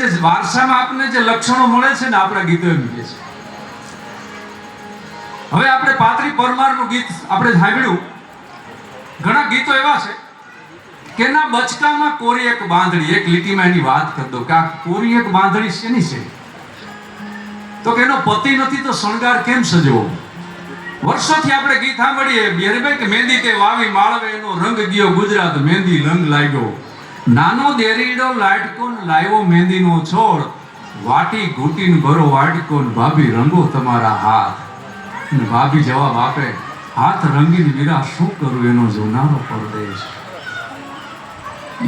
કે જે વારસામાં આપણને જે લક્ષણો મળે છે ને આપણા ગીતો એમ કહે છે. હવે આપણે પાત્રી પરમારનું ગીત આપણે સાંભળ્યું. ઘણા ગીતો એવા છે કે ના બચકામાં કોરી એક બાંધણી, એક લીટીમાં એની વાત કરી દો કે આ કોરી એક બાંધણી શેની છે? તો કે એનો પતિ નથી તો શણગાર કેમ સજવો? વર્ષોથી આપણે ગીત સાંભળીએ બેરભાઈ કે મહેંદી તે વાવી માળવે એનો રંગ ગયો ગુજરાત મહેંદી રંગ લાગ્યો. નાનો દેરીડો લાટકો લાવ્યો મહેંદીનો છોડ, વાટી ઘૂંટીને ભરો વાટકો ભાભી રંગો તમારા હાથ. ભાભી જવાબ આપે, હાથ રંગીન વીરા શું કરું એનો જોનારો પરદેશ.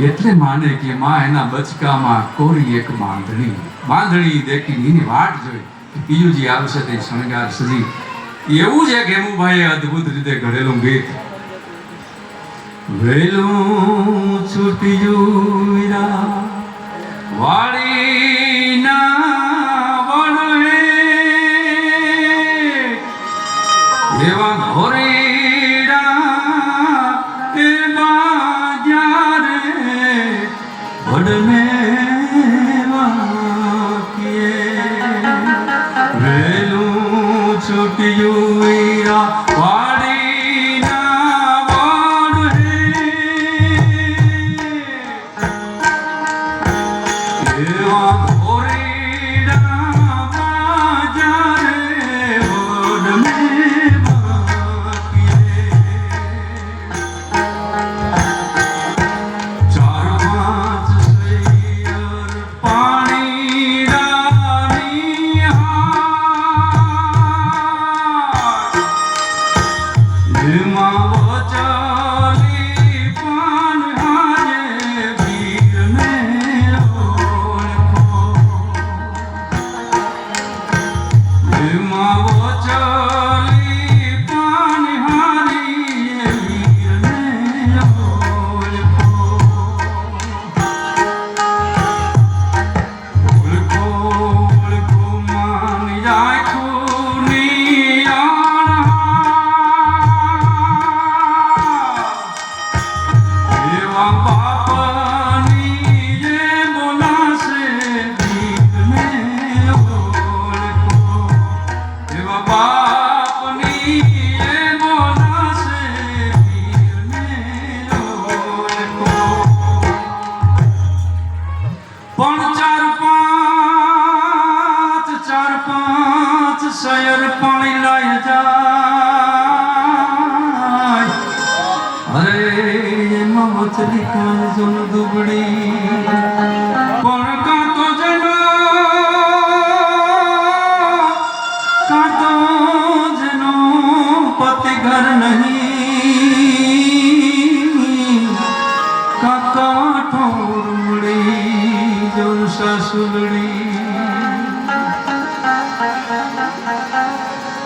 એટલે માને કે માં એના બચકામાં કોરી એક બાંધણી, બાંધણી દેખી એની વાટ જોઈ પિયુજી આવશે તે શણગાર સજી. એવું જ એક હેમુભાઈએ અદ્ભુત રીતે ઘડેલું ગીત. વેલું છૂટ્યું વીરા વાળીના વડે, એવા ઘોરીડા એ બાજારે વડને વાકીએ. વેલું છૂટ્યું વીરા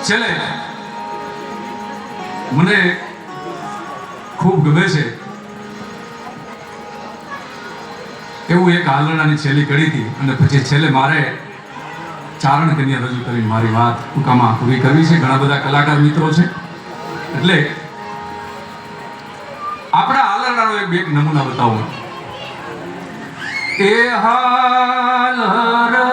છેલ્લે મને ખૂબ ગમે છે એવું એક હાલરડાની છેલ્લી કરી હતી અને પછી છેલ્લે મારે ચારણ કન્યા રજૂ કરી મારી વાત ટૂંકામાં પૂરી કરવી છે. ઘણા બધા કલાકાર મિત્રો છે એટલે આપણા હાલરડાનો એક નમૂના બતાવું. એ હાલરડા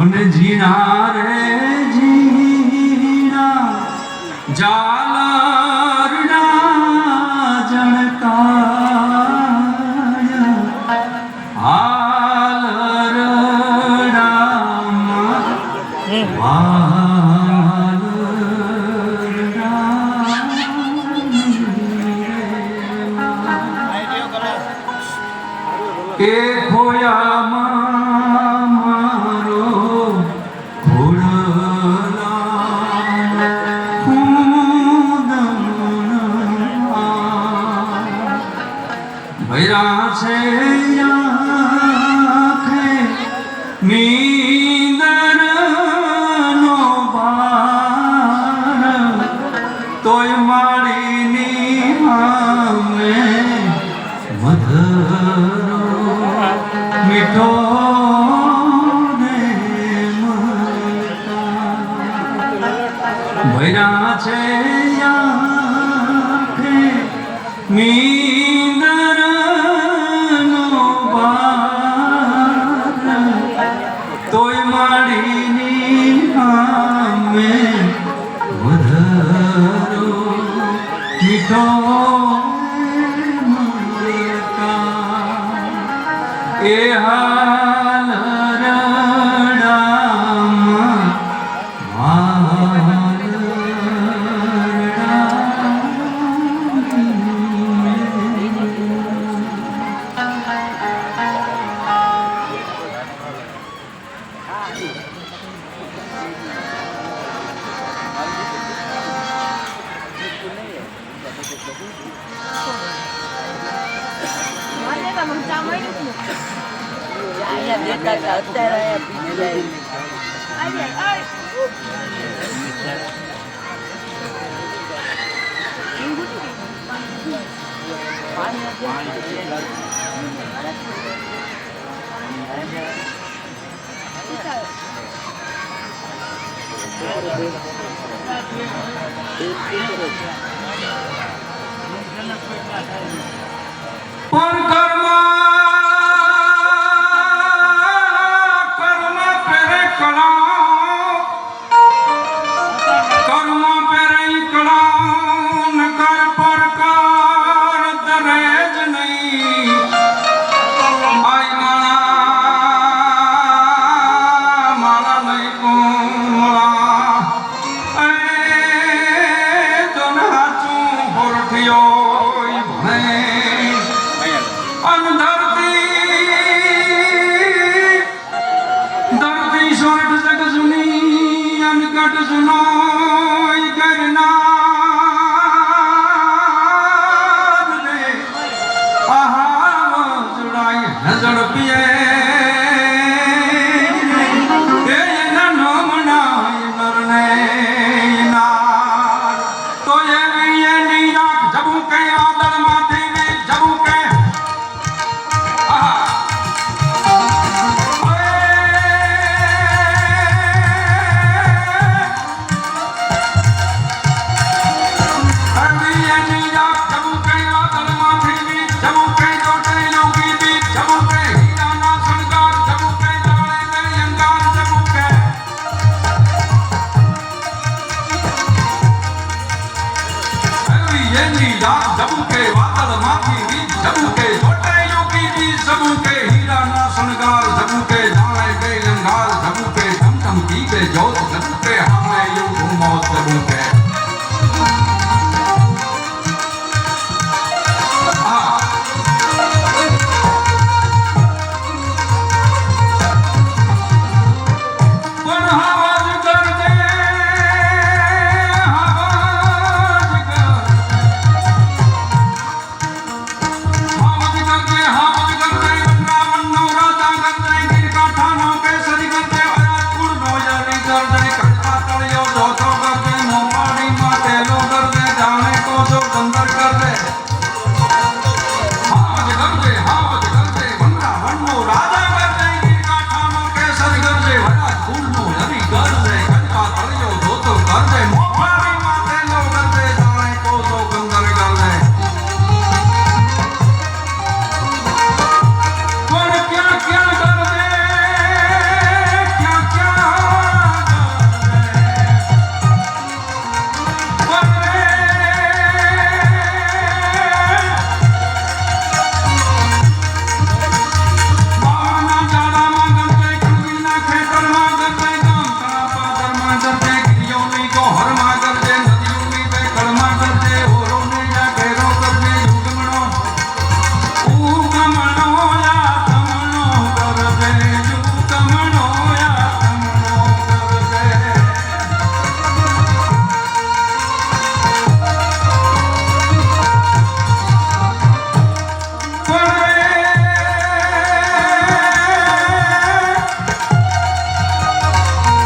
અને જીણા રે જીણા જાલરડા જણકાય હાલરડામાં એ ખોયામાં મારો ભૈરા છે આંખે નીંદર નો બાર, તોય માળીની આમે મધરો મીઠો ભર્યા છે આંખે નીંદરનો ભાર, તોય માડીની આમે વધરો મીઠો એ હાલ રડામાં હાલ દેતા હતા અત્યારે જબુકે વાદળ માંથી વીજ જબુકે ચોટાઈઓ કીધી જબુકે હીરાના શણગાર જબુકે જાણે બે લંગાર જબુકે ધમ ધમ કી બે જોત જબુકે હામે યુ ઘુમો જબુકે